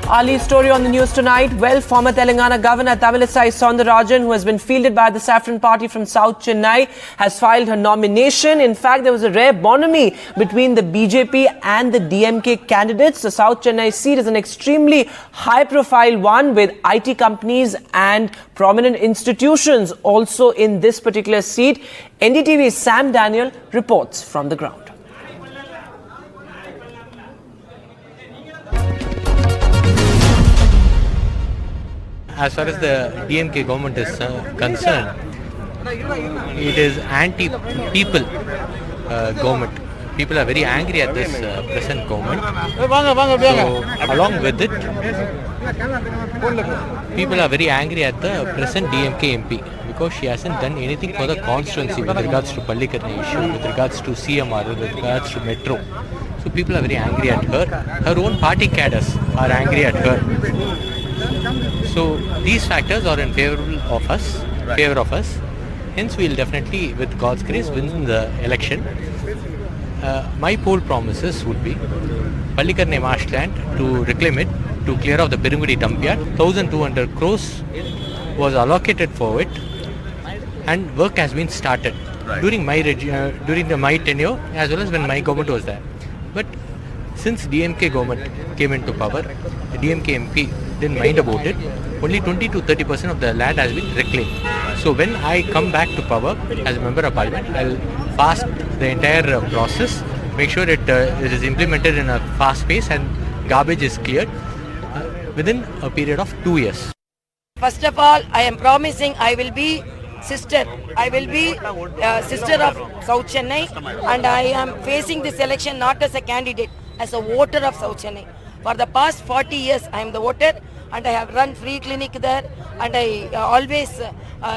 Our lead story on the news tonight. Well, former Telangana Governor Tamilisai Soundararajan, who has been fielded by the Saffron Party from South Chennai, has filed her nomination. In fact, there was a rare bonhomie between the BJP and the DMK candidates. The South Chennai seat is an extremely high-profile one with IT companies and prominent institutions also in this particular seat. NDTV's Sam Daniel reports from the ground. As far as the DMK government is concerned, it is anti-people government. People are very angry at this present government. So, along with it, people are very angry at the present DMK MP because she hasn't done anything for the constituency with regards to Pallikarna issue, with regards to CMR, with regards to Metro. So people are very angry at her. Her own party cadres are angry at her. So these factors are in favor of us. Hence we will definitely, with God's grace, win the election. My poll promises would be Pallikarna marshland to reclaim it, to clear off the Perungudi dump yard. 1,200 crores was allocated for it, and work has been started during my tenure as well as when my government was there. But since DMK government came into power, the DMK MP didn't mind about it. Only 20 to 30% of the land has been reclaimed. So when I come back to power as a member of parliament, I'll fast the entire process, make sure it is implemented in a fast pace and garbage is cleared within a period of 2 years. First of all, I am promising I will be sister. I will be sister of South Chennai, and I am facing this election not as a candidate, as a voter of South Chennai. For the past 40 years, I am the voter, and I have run free clinic there, and I always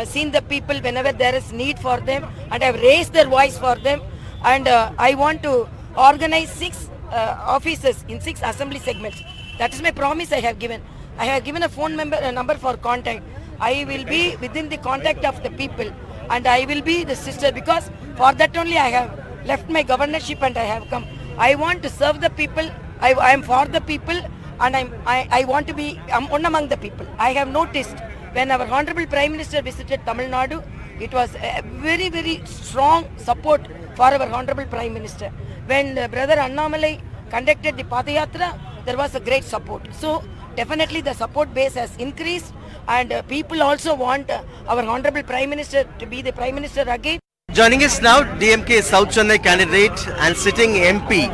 seen the people whenever there is need for them, and I have raised their voice for them, and I want to organize 6 offices in 6 assembly segments. That is my promise I have given. I have given a phone number for contact. I will be within the contact of the people, and I will be the sister, because for that only I have left my governorship and I have come. I want to serve the people. I am for the people, and I want to be one among the people. I have noticed when our Honorable Prime Minister visited Tamil Nadu, it was a very, very strong support for our Honorable Prime Minister. When Brother Annamalai conducted the Padayatra, there was a great support. So definitely the support base has increased, and people also want our Honorable Prime Minister to be the Prime Minister again. Joining us now, DMK South Chennai candidate and sitting MP,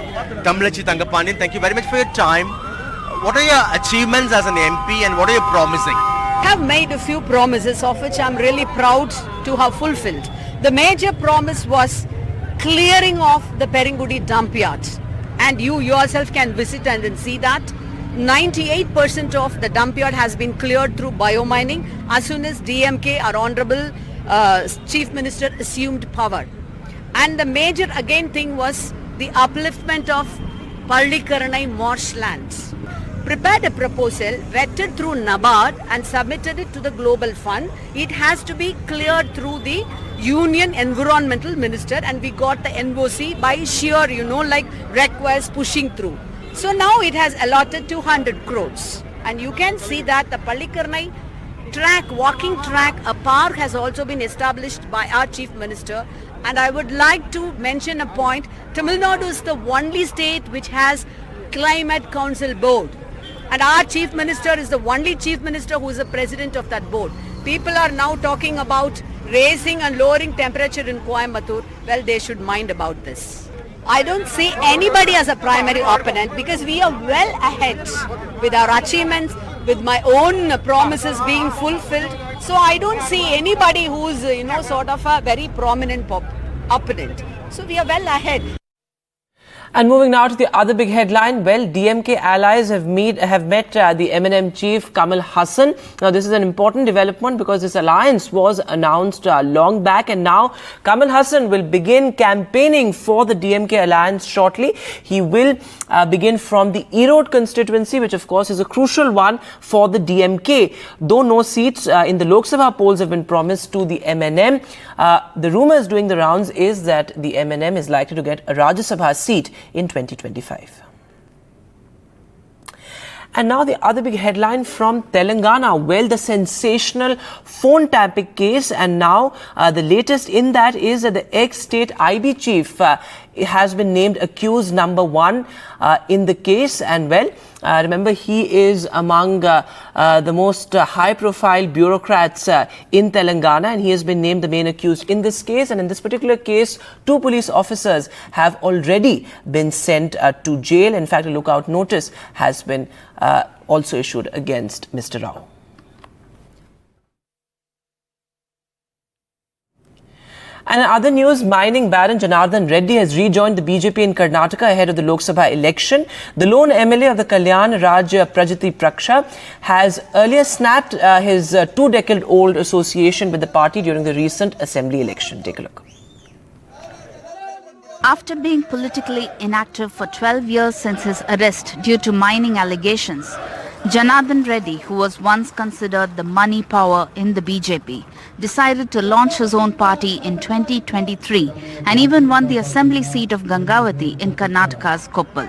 Tamilisai Thangapaniyan. Thank you very much for your time. What are your achievements as an MP and what are you promising? I have made a few promises of which I am really proud to have fulfilled. The major promise was clearing off the Perungudi dump yards. And you yourself can visit and then see that 98% of the dump yard has been cleared through biomining as soon as DMK, our Honorable Chief Minister, assumed power. And the major again thing was the upliftment of Pallikarna marshlands. Prepared a proposal, vetted through NABARD and submitted it to the Global Fund. It has to be cleared through the Union Environmental Minister, and we got the NOC by sheer, request pushing through. So now it has allotted 200 crores. And you can see that the Pallikarna track, walking track, a park has also been established by our Chief Minister. And I would like to mention a point. Tamil Nadu is the only state which has Climate Council Board. And our Chief Minister is the only Chief Minister who is the President of that board. People are now talking about raising and lowering temperature in Coimbatore. Well, they should mind about this. I don't see anybody as a primary opponent because we are well ahead with our achievements, with my own promises being fulfilled. So I don't see anybody who's, sort of a very prominent opponent. So we are well ahead. And moving now to the other big headline, well, DMK allies have met the MNM chief Kamal Hassan. Now, this is an important development because this alliance was announced long back, and now Kamal Hassan will begin campaigning for the DMK alliance shortly. He will begin from the Erode constituency, which of course is a crucial one for the DMK. Though no seats in the Lok Sabha polls have been promised to the MNM, the rumours doing the rounds is that the MNM is likely to get a Rajya Sabha seat in 2025. And now the other big headline from Telangana. Well, the sensational phone tapping case, and now the latest in that is that the ex-state IB chief has been named accused number one in the case. And well, remember, he is among the most high-profile bureaucrats in Telangana, and he has been named the main accused in this case. And in this particular case, 2 police officers have already been sent to jail. In fact, a lookout notice has been also issued against Mr. Rao. And in other news, mining baron Jayavardhan Reddy has rejoined the BJP in Karnataka ahead of the Lok Sabha election. The lone MLA of the Kalyan Raj Prajati Praksha has earlier snapped his 2-decade-old association with the party during the recent assembly election. Take a look. After being politically inactive for 12 years since his arrest due to mining allegations, Jayavardhan Reddy, who was once considered the money power in the BJP, decided to launch his own party in 2023 and even won the assembly seat of Gangavati in Karnataka's Koppal.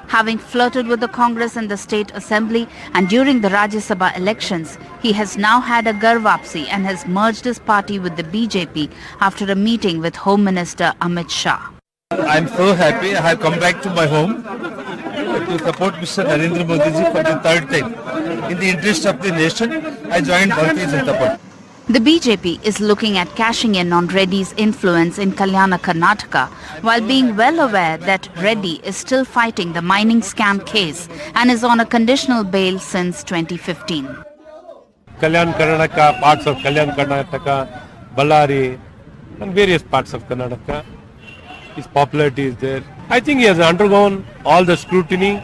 Having flirted with the Congress in the state assembly and during the Rajya Sabha elections, he has now had a garvapsi and has merged his party with the BJP after a meeting with Home Minister Amit Shah. I'm so happy I have come back to my home to support Mr. Narendra Modi ji for the 3rd time. In the interest of the nation, I joined Bharatiya Janata Party. The BJP is looking at cashing in on Reddy's influence in Kalyana, Karnataka, while being well aware that Reddy is still fighting the mining scam case and is on a conditional bail since 2015. Kalyan Karnataka, parts of Kalyan Karnataka, Ballari and various parts of Karnataka, his popularity is there. I think he has undergone all the scrutiny,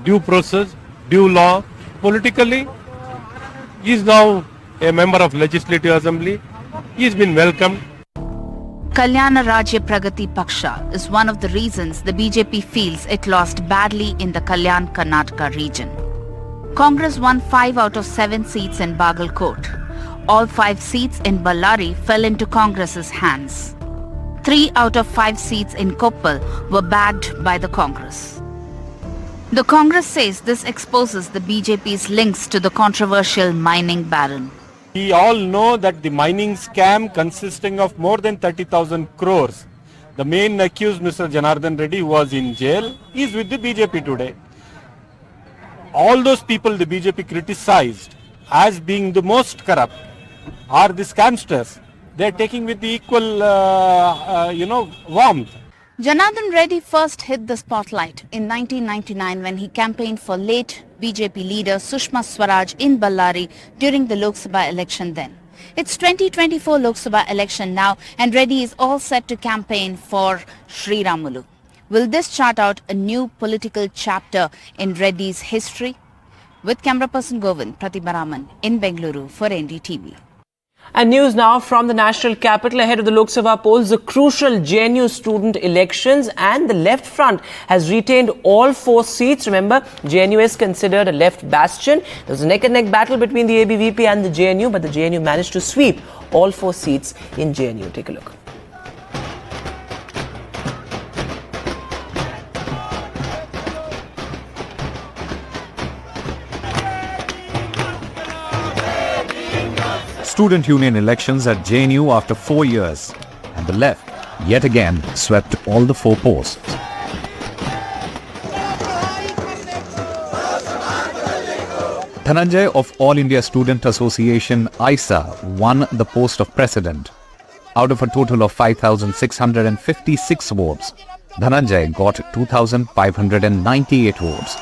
due process, due law. Politically, he is now a member of Legislative Assembly. He has been welcomed. Kalyana Rajya Pragati Paksha is one of the reasons the BJP feels it lost badly in the Kalyan Karnataka region. Congress won 5 out of 7 seats in Bagalkot. All 5 seats in Ballari fell into Congress's hands. 3 out of 5 seats in Koppal were bagged by the Congress. The Congress says this exposes the BJP's links to the controversial mining baron. We all know that the mining scam consisting of more than 30,000 crores. The main accused, Mr. Jayavardhan Reddy, who was in jail, is with the BJP today. All those people the BJP criticized as being the most corrupt are the scamsters. They are taking with the equal, warmth. Jayavardhan Reddy first hit the spotlight in 1999 when he campaigned for late BJP leader Sushma Swaraj in Ballari during the Lok Sabha election then. It's 2024 Lok Sabha election now and Reddy is all set to campaign for Sri Ramulu. Will this chart out a new political chapter in Reddy's history? With camera person Govind Pratibharaman in Bengaluru for NDTV. And news now from the national capital ahead of the Lok Sabha polls, the crucial JNU student elections, and the left front has retained all 4 seats. Remember, JNU is considered a left bastion. There was a neck-and-neck battle between the ABVP and the JNU, but the JNU managed to sweep all 4 seats in JNU. Take a look. Student union elections at JNU after 4 years, and the left yet again swept all the 4 posts. Dhananjay of All India Student Association AISA won the post of president. Out of a total of 5,656 votes, Dhananjay got 2,598 votes.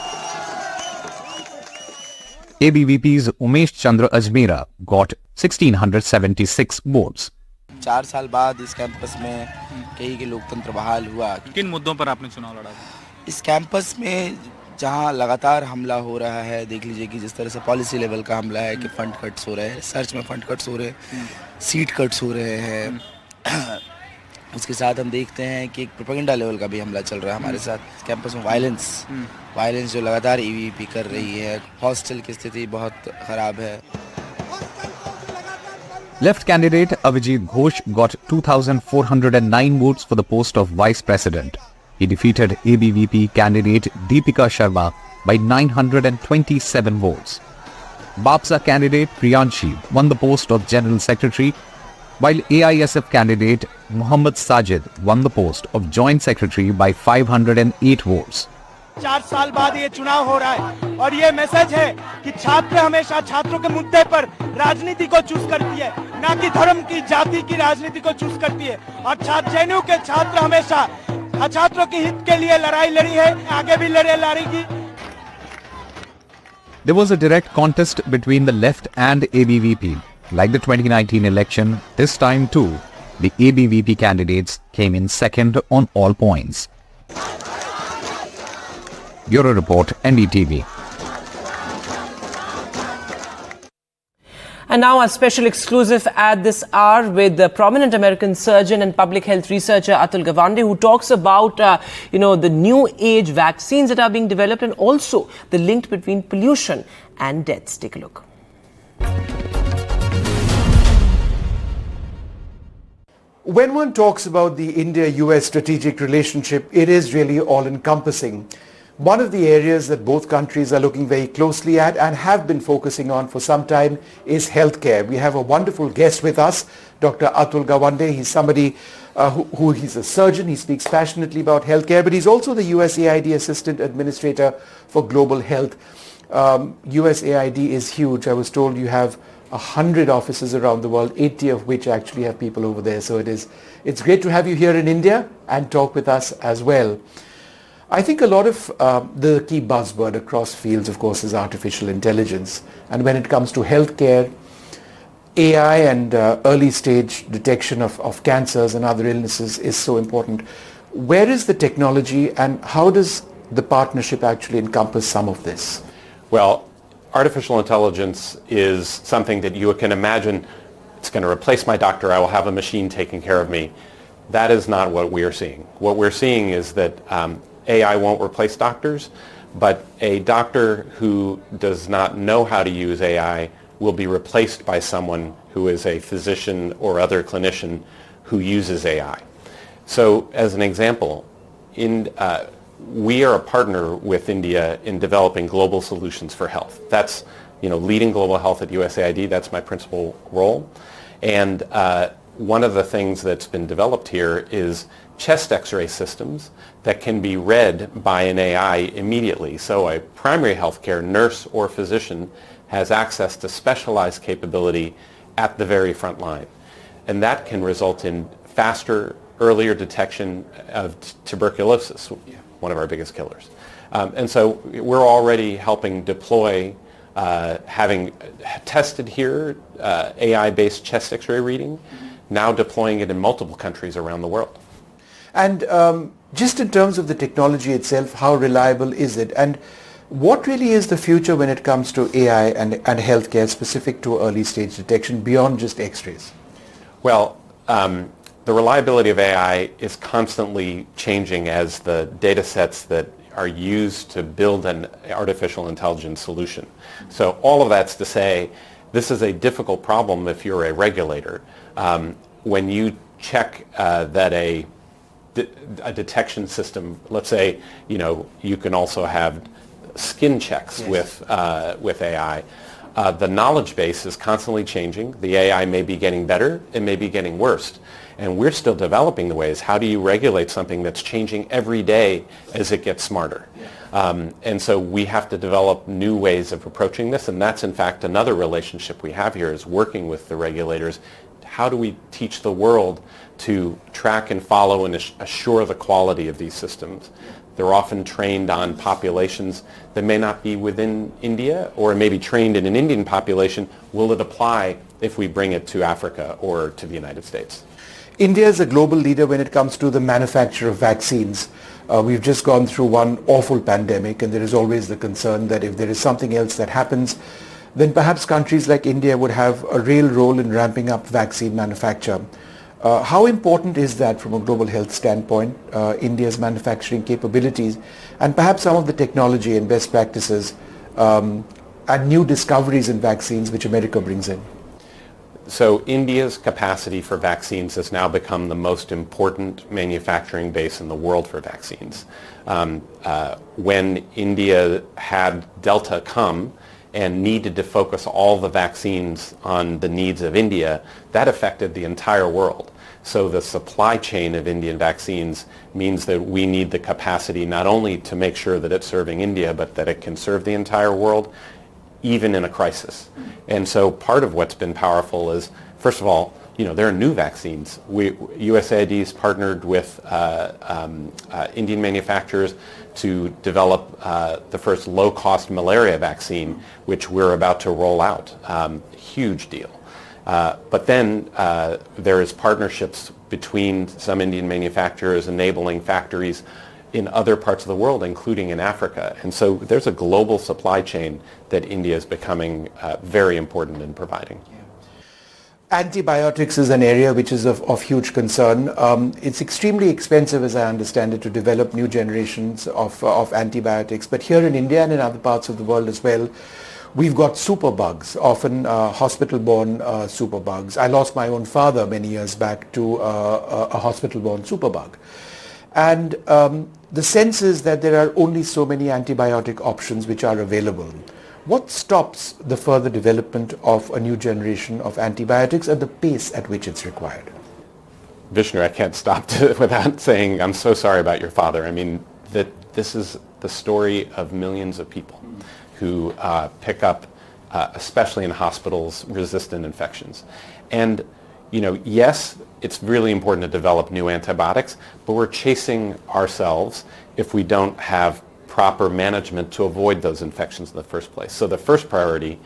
ABVP's Umesh Chandra Ajmera got 1,676 votes. 4 साल बाद इस campus में कई के लोकतंत्र बहाल हुआ. किन मुद्दों पर आपने चुनाव लड़ा? इस कैंपस में जहां लगातार हमला हो रहा है, देख लीजिए कि जिस तरह से पॉलिसी लेवल का हमला है कि फंड कट्स हो रहे हैं, रिसर्च में फंड कट्स हो रहे हैं, सीट कट्स हो रहे हैं. उसके साथ हम देखते हैं कि एक प्रोपेगेंडा लेवल का भी हमला चल रहा है हमारे साथ. कैंपस में वायलेंस जो लगातार EVP कर रही है. हॉस्टल की स्थिति बहुत खराब है. Left candidate Avijit Ghosh got 2,409 votes for the post of Vice President. He defeated ABVP candidate Deepika Sharma by 927 votes. BAPSA candidate Priyanshi won the post of General Secretary, while AISF candidate Muhammad Sajid won the post of Joint Secretary by 508 votes. 4 साल बाद ये चुनाव हो रहा है और ये message है कि छात्र हमेशा छात्रों के मुद्दे पर राजनीति को चूज करती है, ना कि धर्म की जाति की राजनीति को चूज करती है। और जेएनयू के छात्र हमेशा छात्रों के हित के लिए लड़ाई लड़ी है, आगे भी लड़ेगी। There was a direct contest between the left and ABVP. Like the 2019 election, this time too, the ABVP candidates came in second on all points. Bureau Report, NDTV. And now a special exclusive at this hour with the prominent American surgeon and public health researcher Atul Gawande, who talks about, the new age vaccines that are being developed and also the link between pollution and deaths. Take a look. When one talks about the India-US strategic relationship, it is really all-encompassing. One of the areas that both countries are looking very closely at and have been focusing on for some time is healthcare. We have a wonderful guest with us, Dr. Atul Gawande. He's somebody he's a surgeon. He speaks passionately about healthcare, but he's also the USAID Assistant Administrator for Global Health. USAID is huge. I was told you have 100 offices around the world, 80 of which actually have people over there. So it's great to have you here in India and talk with us as well. I think a lot of the key buzzword across fields, of course, is artificial intelligence. And when it comes to healthcare, AI and early stage detection of cancers and other illnesses is so important. Where is the technology and how does the partnership actually encompass some of this? Well, artificial intelligence is something that you can imagine it's going to replace my doctor. I will have a machine taking care of me. That is not what we are seeing. What we're seeing is that AI won't replace doctors, but a doctor who does not know how to use AI will be replaced by someone who is a physician or other clinician who uses AI. So as an example, we are a partner with India in developing global solutions for health. That's leading global health at USAID. That's my principal role. And one of the things that's been developed here is chest x-ray systems that can be read by an AI immediately. So a primary healthcare nurse or physician has access to specialized capability at the very front line. And that can result in faster, earlier detection of tuberculosis, one of our biggest killers. And so we're already helping deploy, having tested here AI-based chest x-ray reading, now deploying it in multiple countries around the world. And just in terms of the technology itself, how reliable is it? And what really is the future when it comes to AI and healthcare specific to early stage detection beyond just x-rays? Well, the reliability of AI is constantly changing as the data sets that are used to build an artificial intelligence solution. So all of that's to say, this is a difficult problem if you're a regulator. When you check that a detection system, let's say, you can also have skin checks with AI. The knowledge base is constantly changing. The AI may be getting better, it may be getting worse. And we're still developing the ways. How do you regulate something that's changing every day as it gets smarter? And so we have to develop new ways of approaching this. And that's, in fact, another relationship we have here is working with the regulators. How do we teach the world to track and follow and assure the quality of these systems? They're often trained on populations that may not be within India or may be trained in an Indian population. Will it apply if we bring it to Africa or to the United States? India is a global leader when it comes to the manufacture of vaccines. We've just gone through one awful pandemic, and there is always the concern that if there is something else that happens, then perhaps countries like India would have a real role in ramping up vaccine manufacture. How important is that from a global health standpoint, India's manufacturing capabilities, and perhaps some of the technology and best practices and new discoveries in vaccines which America brings in? So India's capacity for vaccines has now become the most important manufacturing base in the world for vaccines. When India had Delta come and needed to focus all the vaccines on the needs of India, that affected the entire world. So the supply chain of Indian vaccines means that we need the capacity not only to make sure that it's serving India, but that it can serve the entire world, even in a crisis. And so part of what's been powerful is, first of all, there are new vaccines. USAID's partnered with Indian manufacturers to develop the first low-cost malaria vaccine, which we're about to roll out. Huge deal. But then there is partnerships between some Indian manufacturers enabling factories in other parts of the world, including in Africa. And so there's a global supply chain that India is becoming very important in providing. Antibiotics is an area which is of huge concern. It's extremely expensive, as I understand it, to develop new generations of antibiotics. But here in India and in other parts of the world as well, we've got superbugs, often hospital-borne superbugs. I lost my own father many years back to a hospital-borne superbug. And the sense is that there are only so many antibiotic options which are available. What stops the further development of a new generation of antibiotics at the pace at which it's required? Vishnu, I can't stop without saying I'm so sorry about your father. I mean, this is the story of millions of people who pick up, especially in hospitals, resistant infections. And, yes, it's really important to develop new antibiotics, but we're chasing ourselves if we don't have proper management to avoid those infections in the first place. So the first priority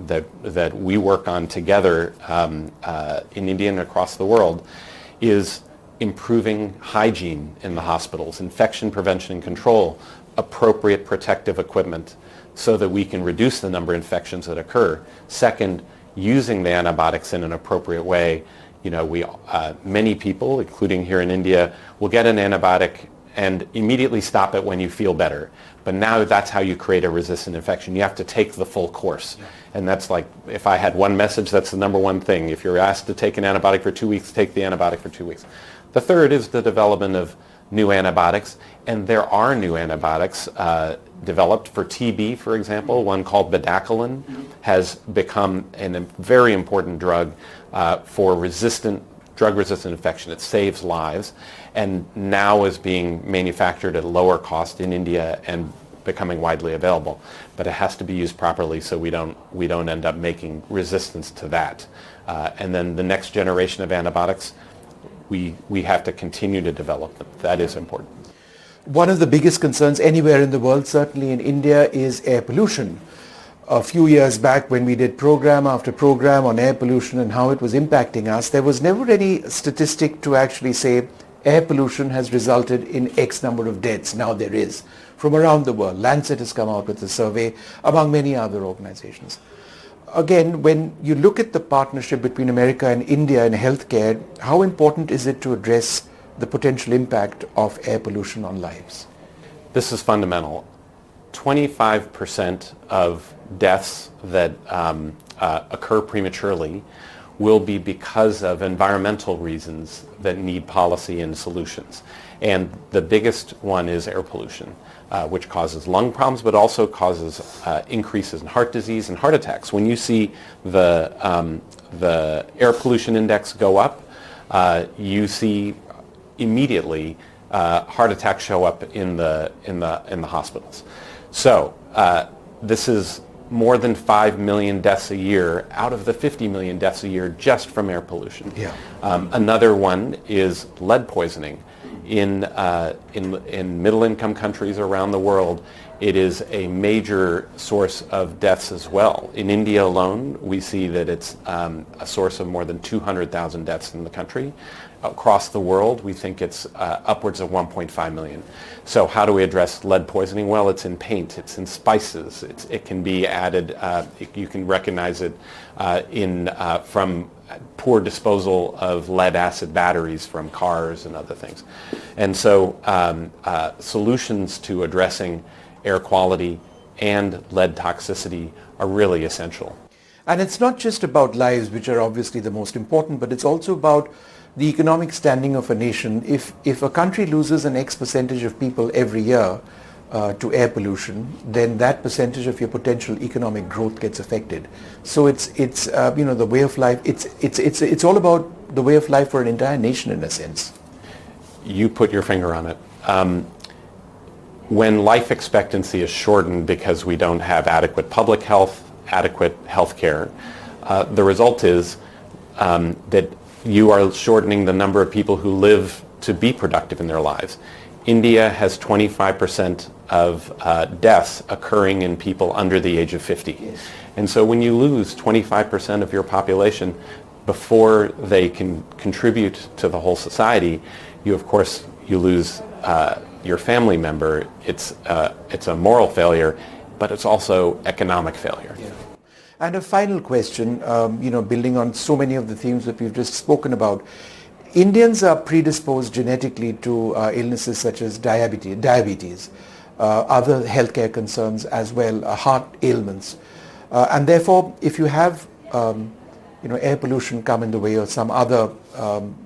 that we work on together in India and across the world is improving hygiene in the hospitals, infection prevention and control, appropriate protective equipment so that we can reduce the number of infections that occur. Second, using the antibiotics in an appropriate way. Many people, including here in India, will get an antibiotic and immediately stop it when you feel better. But now that's how you create a resistant infection. You have to take the full course. Yeah. And that's like, if I had one message, that's the number one thing. If you're asked to take an antibiotic for 2 weeks, take the antibiotic for 2 weeks. The third is the development of new antibiotics. And there are new antibiotics developed for TB, for example. One called bedaquiline has become a very important drug for drug-resistant infection. It saves lives, and now is being manufactured at lower cost in India and becoming widely available. But it has to be used properly so we don't end up making resistance to that. And then the next generation of antibiotics, we have to continue to develop them. That is important. One of the biggest concerns anywhere in the world, certainly in India, is air pollution. A few years back, when we did program after program on air pollution and how it was impacting us, there was never any statistic to actually say air pollution has resulted in X number of deaths. Now there is. From around the world, Lancet has come out with a survey, among many other organizations. Again, when you look at the partnership between America and India in healthcare, how important is it to address the potential impact of air pollution on lives? This is fundamental. 25% of deaths that occur prematurely will be because of environmental reasons that need policy and solutions. And the biggest one is air pollution, which causes lung problems, but also causes increases in heart disease and heart attacks. When you see the air pollution index go up, you see immediately heart attacks show up in the hospitals. So this is more than 5 million deaths a year out of the 50 million deaths a year just from air pollution. Yeah. Another one is lead poisoning. In middle-income countries around the world, it is a major source of deaths as well. In India alone, we see that it's a source of more than 200,000 deaths in the country. Across the world, we think it's upwards of 1.5 million. So how do we address lead poisoning? Well, it's in paint, it's in spices, it can be added, you can recognize it from poor disposal of lead acid batteries from cars and other things. And so solutions to addressing air quality and lead toxicity are really essential. And it's not just about lives, which are obviously the most important, but it's also about the economic standing of a nation. If a country loses an X percentage of people every year to air pollution, then that percentage of your potential economic growth gets affected. So it's the way of life. It's all about the way of life for an entire nation in a sense. You put your finger on it. When life expectancy is shortened because we don't have adequate public health, adequate health care, the result is that you are shortening the number of people who live to be productive in their lives. India has 25% of deaths occurring in people under the age of 50. Yes. And so when you lose 25% of your population before they can contribute to the whole society, you lose your family member. It's a moral failure, but it's also economic failure. Yeah. And a final question, building on so many of the themes that we've just spoken about. Indians are predisposed genetically to illnesses such as diabetes, other healthcare concerns as well, heart ailments. And therefore, if you have air pollution come in the way or some other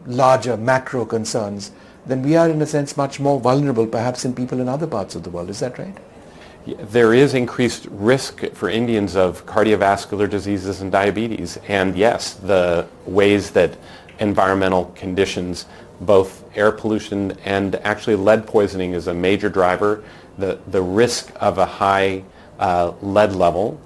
larger macro concerns, then we are in a sense much more vulnerable perhaps in people in other parts of the world. Is that right? There is increased risk for Indians of cardiovascular diseases and diabetes. And yes, the ways that environmental conditions, both air pollution and actually lead poisoning is a major driver. The risk of a high lead level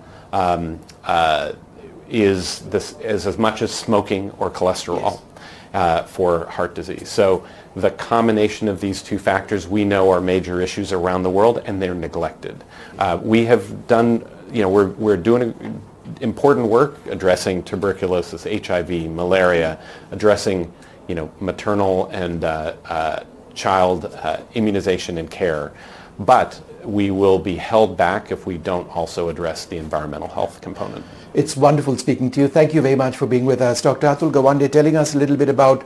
is as much as smoking or cholesterol. Yes. For heart disease. So the combination of these two factors we know are major issues around the world, and they're neglected. We have done, we're doing important work addressing tuberculosis, HIV, malaria, addressing, maternal and child immunization and care. But we will be held back if we don't also address the environmental health component. It's wonderful speaking to you. Thank you very much for being with us. Dr. Atul Gawande telling us a little bit about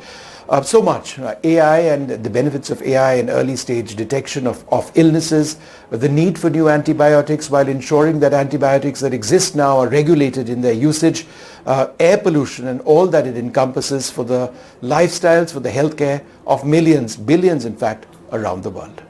so much, AI and the benefits of AI in early stage detection of illnesses, the need for new antibiotics while ensuring that antibiotics that exist now are regulated in their usage, air pollution and all that it encompasses for the lifestyles, for the healthcare of millions, billions in fact, around the world.